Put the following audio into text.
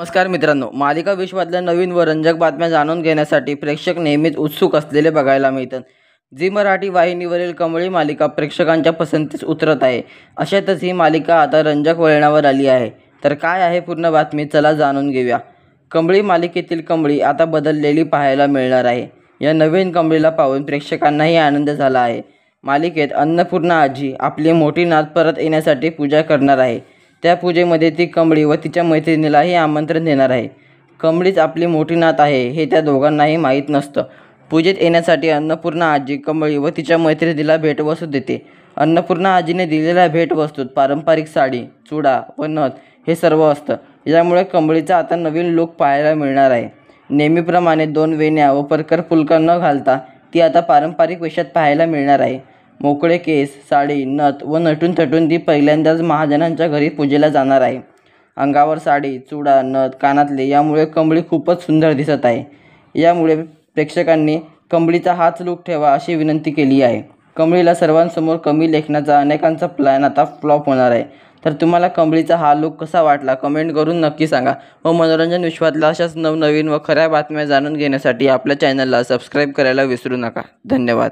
नमस्कार मित्रांनो, मालिका विश्वातल्या नवीन व रंजक बातम्या जाणून घेण्यासाठी प्रेक्षक नेहमीच उत्सुक असलेले बघायला मिळतात। झी मराठी वाहिनीवरील कमळी मालिका प्रेक्षकांच्या पसंतीस उतरत आहे। अशातच ही मालिका आता रंजक वळणावर आली आहे। तर काय आहे पूर्ण बातमी, चला जाणून घेऊया। कमळी मालिकेतील कमळी आता बदललेली पाहायला मिळणार आहे। या नवीन कमळीला पाहून प्रेक्षकांनाही आनंद झाला आहे। मालिकेत अन्नपूर्णा आजी आपली मोठी नात परत येण्यासाठी पूजा करणार आहे। त्या पूजेमध्ये ती कमळी व तिच्या मैत्रिणीलाही आमंत्रण देणार आहे। कमळीच आपली मोठी नात आहे हे त्या दोघांनाही माहीत नसतं। पूजेत येण्यासाठी अन्नपूर्णा आजी कमळी व तिच्या मैत्रिणीला भेटवस्तू देते। अन्नपूर्णा आजीने दिलेल्या भेटवस्तूत पारंपरिक साडी, चुडा व नथ हे सर्व असतं। यामुळे कमळीचा आता नवीन लूक पाहायला मिळणार आहे। नेहमीप्रमाणे 2 वेण्या व परकर फुलका न घालता ती आता पारंपरिक वेशात पाहायला मिळणार आहे। मोकळे केस, साडी, नथ व नटून थटून ती पहिल्यांदाच महाजनांच्या घरी पूजेला जाणार आहे। अंगावर साडी, चुडा, नथ, कानातले यामुळे कमळी खूपच सुंदर दिसत आहे। यामुळे प्रेक्षकांनी कमळीचा हाच लूक ठेवा अशी विनंती केली आहे। कमळीला सर्वांसमोर कमी लेखनाचा अनेकांचा प्लॅन आता फ्लॉप होणार आहे। तर तुम्हाला कमळीचा हा लूक कसा वाटला कमेंट करून नक्की सांगा। व मनोरंजन विश्वातल्या अशाच नवनवीन व खऱ्या बातम्या जाणून घेण्यासाठी आपल्या चॅनलला सबस्क्राईब करायला विसरू नका। धन्यवाद।